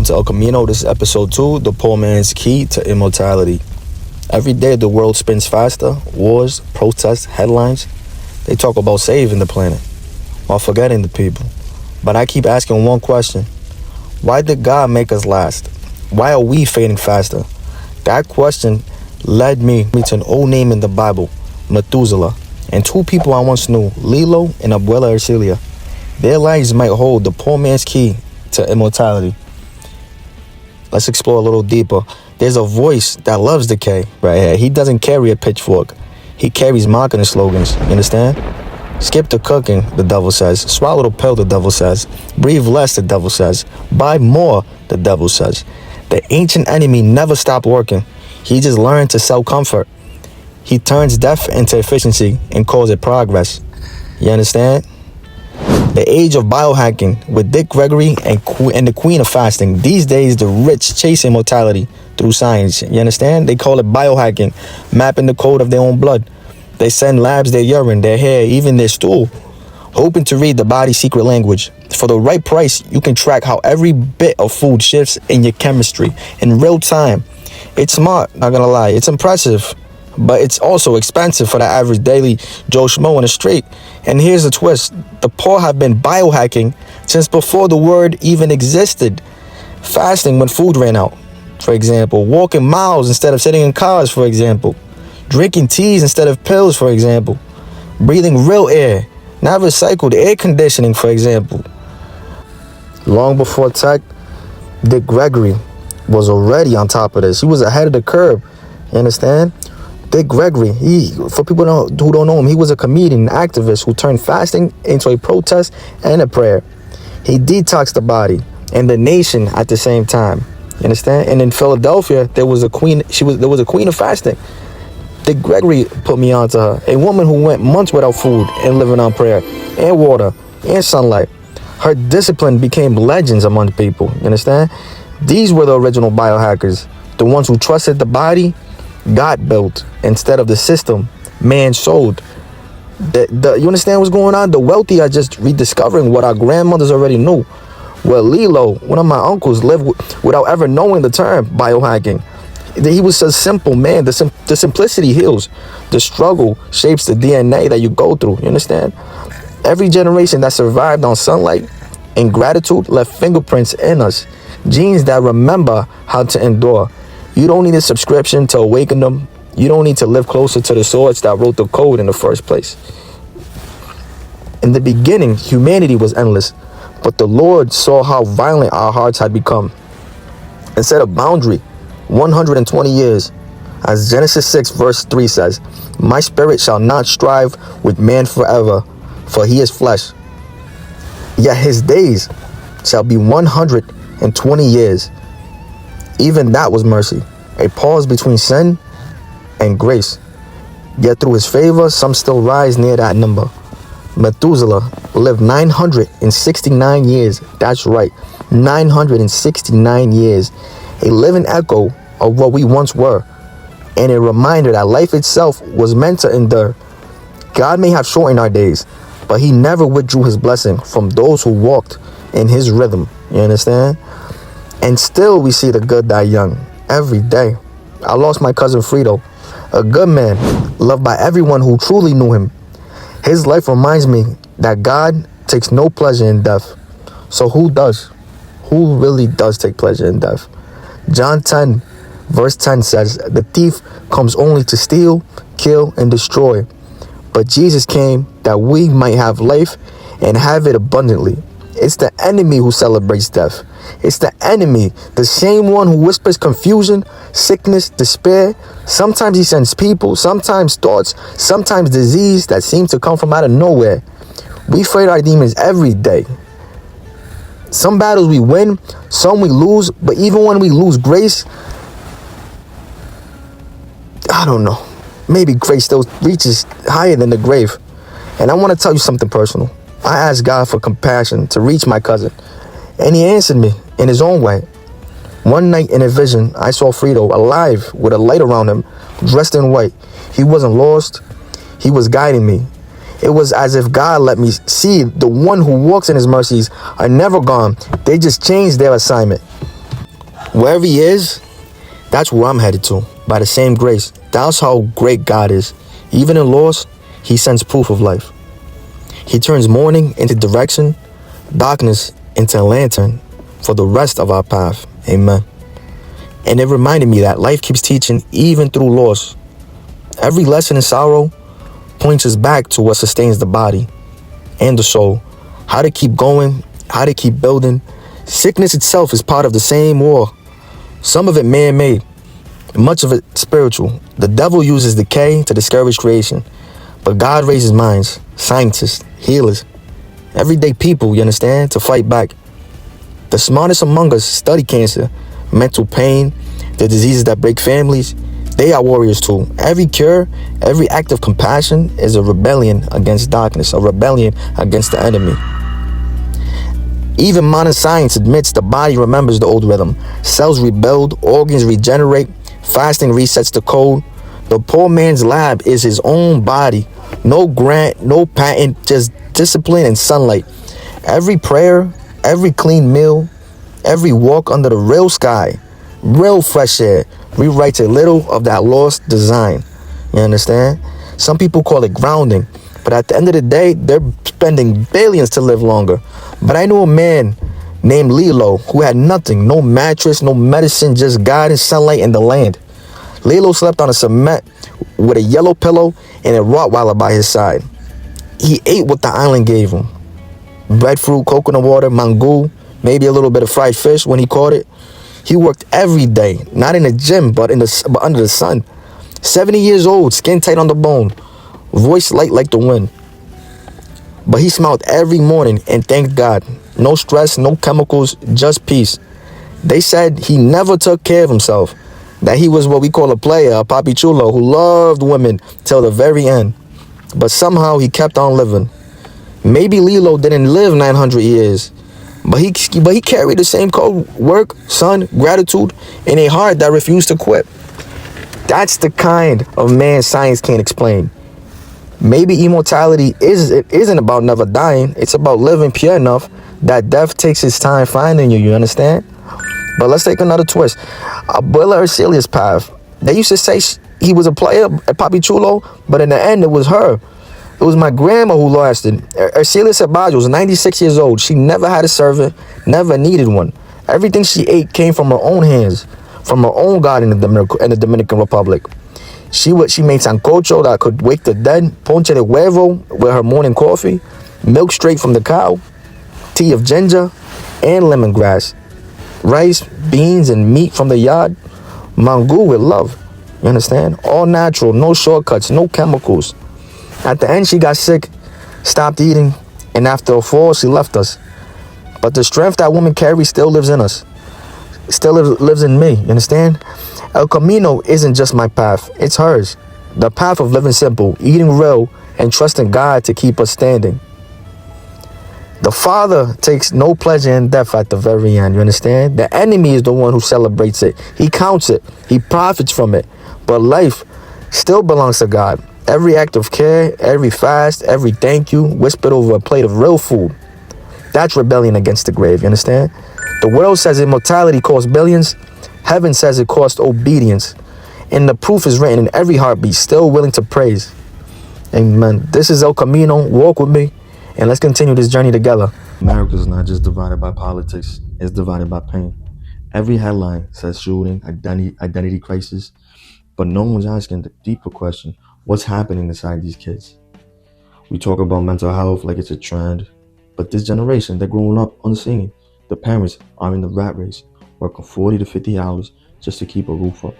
welcome to El Camino. This is episode 2, the poor man's key to immortality. Every day the world spins faster. Wars, protests, headlines. They talk about saving the planet while forgetting the people. But I keep asking one question. Why did God make us last? Why are we fading faster? That question led me to an old name in the Bible, Methuselah, and two people I once knew, Lilo and Abuela Ercilia. Their lives might hold the poor man's key to immortality. Let's explore a little deeper. There's a voice that loves decay right here. He doesn't carry a pitchfork. He carries marketing slogans. You understand? Skip the cooking, the devil says. Swallow the pill, the devil says. Breathe less, the devil says. Buy more, the devil says. The ancient enemy never stopped working. He just learned to sell comfort. He turns death into efficiency and calls it progress. You understand? The age of biohacking with Dick Gregory and the queen of fasting. These days, the rich chase immortality through science. You understand? They call it biohacking, mapping the code of their own blood. They send labs their urine, their hair, even their stool, hoping to read the body's secret language. For the right price, you can track how every bit of food shifts in your chemistry in real time. It's smart, not gonna lie. It's impressive, but it's also expensive for the average daily Joe Schmo in the street. And here's the twist. The poor have been biohacking since before the word even existed. Fasting when food ran out, for example. Walking miles instead of sitting in cars, for example. Drinking teas instead of pills, for example. Breathing real air, not recycled air conditioning, for example. Long before tech, Dick Gregory was already on top of this. He was ahead of the curve. You understand? Dick Gregory, for people who don't know him, he was a comedian, an activist who turned fasting into a protest and a prayer. He detoxed the body and the nation at the same time. You understand? And in Philadelphia, there was a queen of fasting. Dick Gregory put me onto her, a woman who went months without food and living on prayer and water and sunlight. Her discipline became legends among people. You understand? These were the original biohackers, the ones who trusted the body God built instead of the system man sold. You understand what's going on? The wealthy are just rediscovering what our grandmothers already knew. Well, Lilo, one of my uncles, lived without ever knowing the term biohacking. He was a simple man. The simplicity heals. The struggle shapes the DNA that you go through. You understand? Every generation that survived on sunlight and gratitude left fingerprints in us. Genes that remember how to endure. You don't need a subscription to awaken them. You don't need to live closer to the source that wrote the code in the first place. In the beginning, humanity was endless, but the Lord saw how violent our hearts had become and set a boundary, 120 years. As Genesis 6 verse 3 says, "My spirit shall not strive with man forever, for he is flesh. Yet his days shall be 120 years. Even that was mercy, a pause between sin and grace. Yet through his favor, some still rise near that number. Methuselah lived 969 years. That's right, 969 years. A living echo of what we once were, and a reminder that life itself was meant to endure. God may have shortened our days, but he never withdrew his blessing from those who walked in his rhythm. You understand? And still we see the good die young every day. I lost my cousin Frito, a good man, loved by everyone who truly knew him. His life reminds me that God takes no pleasure in death. So who does? Who really does take pleasure in death? John 10 verse 10 says, "The thief comes only to steal, kill, and destroy. But Jesus came that we might have life and have it abundantly." It's the enemy who celebrates death. It's the enemy, the same one who whispers confusion, sickness, despair. Sometimes he sends people, sometimes thoughts, sometimes disease that seems to come from out of nowhere. We fight our demons every day. Some battles we win, some we lose, but even when we lose grace, I don't know, maybe grace still reaches higher than the grave. And I want to tell you something personal. I asked God for compassion to reach my cousin, and he answered me in his own way. One night in a vision, I saw Frito alive with a light around him, dressed in white. He wasn't lost. He was guiding me. It was as if God let me see the one who walks in his mercies are never gone. They just changed their assignment. Wherever he is, that's where I'm headed to, by the same grace. That's how great God is. Even in loss, he sends proof of life. He turns mourning into direction, darkness into a lantern for the rest of our path. Amen. And it reminded me that life keeps teaching even through loss. Every lesson in sorrow points us back to what sustains the body and the soul. How to keep going, how to keep building. Sickness itself is part of the same war. Some of it man-made, much of it spiritual. The devil uses decay to discourage creation. But God raises minds, scientists, healers, everyday people, you understand, to fight back. The smartest among us study cancer, mental pain, the diseases that break families. They are warriors too. Every cure, every act of compassion is a rebellion against darkness, a rebellion against the enemy. Even modern science admits the body remembers the old rhythm. Cells rebuild, organs regenerate, fasting resets the code. The poor man's lab is his own body. No grant, no patent, just discipline and sunlight. Every prayer, every clean meal, every walk under the real sky, real fresh air, rewrites a little of that lost design. You understand? Some people call it grounding, but at the end of the day, they're spending billions to live longer. But I knew a man named Lilo who had nothing, no mattress, no medicine, just God and sunlight and the land. Lilo slept on a cement with a yellow pillow and a Rottweiler by his side. He ate what the island gave him. Breadfruit, coconut water, mangoo, maybe a little bit of fried fish when he caught it. He worked every day, not in the gym, but under the sun. 70 years old, skin tight on the bone, voice light like the wind. But he smiled every morning and thanked God. No stress, no chemicals, just peace. They said he never took care of himself, that he was what we call a player, a papi chulo, who loved women till the very end. But somehow he kept on living. Maybe Lilo didn't live 900 years, but he carried the same code: work, sun, gratitude, and a heart that refused to quit. That's the kind of man science can't explain. Maybe immortality isn't about never dying. It's about living pure enough that death takes its time finding you. You understand? But let's take another twist. Abuela Ercelia's path. They used to say he was a player, a papi chulo, but in the end, it was her. It was my grandma who lasted. Ercelia Ceballos was 96 years old. She never had a servant, never needed one. Everything she ate came from her own hands, from her own garden in the Dominican Republic. She made sancocho that could wake the dead, ponche de huevo with her morning coffee, milk straight from the cow, tea of ginger and lemongrass, rice, beans, and meat from the yard, mangoo with love. You understand? All natural, no shortcuts, no chemicals. At the end, she got sick, stopped eating, and after a fall, she left us. But the strength that woman carries still lives in us. Still lives in me, you understand? El Camino isn't just my path, it's hers. The path of living simple, eating real, and trusting God to keep us standing. The Father takes no pleasure in death at the very end, you understand? The enemy is the one who celebrates it. He counts it, he profits from it. But life still belongs to God. Every act of care, every fast, every thank you, whispered over a plate of real food. That's rebellion against the grave, you understand? The world says immortality costs billions. Heaven says it costs obedience. And the proof is written in every heartbeat, still willing to praise. Amen. This is El Camino. Walk with me, and let's continue this journey together. America is not just divided by politics. It's divided by pain. Every headline says shooting, identity crisis. But no one's asking the deeper question. What's happening inside these kids? We talk about mental health like it's a trend. But this generation, they're growing up unseen. The parents are in the rat race, working 40 to 50 hours just to keep a roof up.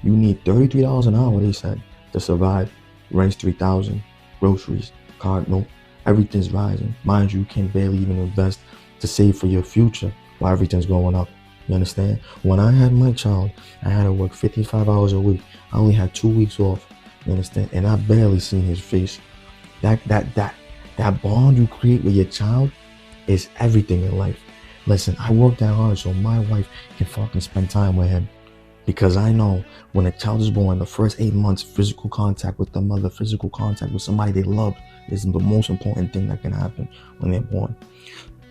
You need $33 an hour, they said, to survive. Rent's $3,000, groceries, card note, everything's rising. Mind you can't barely even invest to save for your future while everything's going up. You understand? When I had my child, I had to work 55 hours a week. I only had 2 weeks off. You understand? And I barely seen his face. That bond you create with your child is everything in life. Listen, I work that hard so my wife can fucking spend time with him. Because I know when a child is born, the first 8 months, physical contact with the mother, physical contact with somebody they love is the most important thing that can happen when they're born.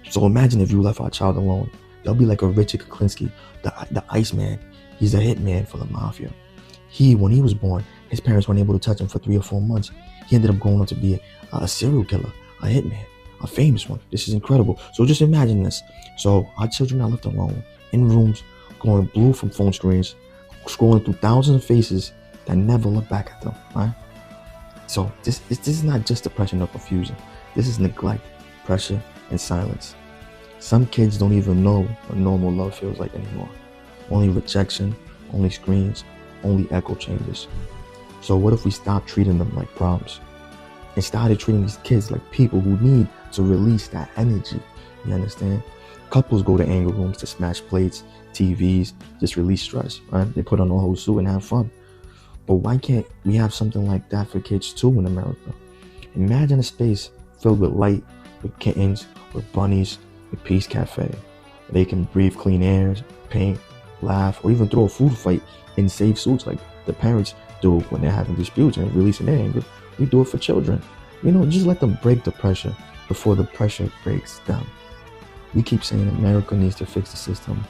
So imagine if you left our child alone. They'll be like a Richard Kuklinski, the Iceman. He's a hitman for the mafia. When he was born, his parents weren't able to touch him for 3 or 4 months. He ended up growing up to be a serial killer, a hitman, a famous one. This is incredible. So just imagine this. So our children are left alone in rooms, going blue from phone screens, scrolling through thousands of faces that never look back at them, right? So this is not just depression or confusion. This is neglect, pressure, and silence. Some kids don't even know what normal love feels like anymore. Only rejection, only screens, only echo chambers. So what if we stopped treating them like problems and started treating these kids like people who need to release that energy? You understand? Couples go to anger rooms to smash plates, TVs, just release stress, right? They put on a whole suit and have fun. But why can't we have something like that for kids too in America? Imagine a space filled with light, with kittens, with bunnies, with Peace Cafe. They can breathe clean air, paint, laugh, or even throw a food fight in safe suits like the parents do when they're having disputes and releasing their anger. We do it for children. Just let them break the pressure before the pressure breaks them. We keep saying America needs to fix the system,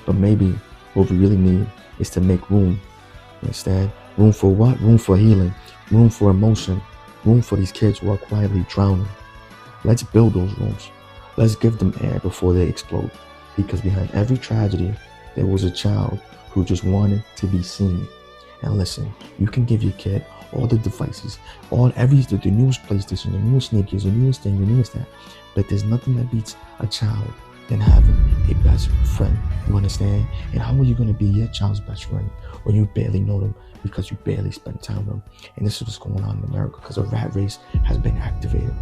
but maybe what we really need is to make room. You understand? Room for what? Room for healing, room for emotion, room for these kids who are quietly drowning. Let's build those rooms. Let's give them air before they explode, because behind every tragedy, there was a child who just wanted to be seen. And listen, you can give your kid all the devices, the newest PlayStation, the newest sneakers, the newest thing, the newest that, but there's nothing that beats a child than having a best friend. You understand? And how are you going to be your child's best friend when you barely know them because you barely spend time with them? And this is what's going on in America, because a rat race has been activated.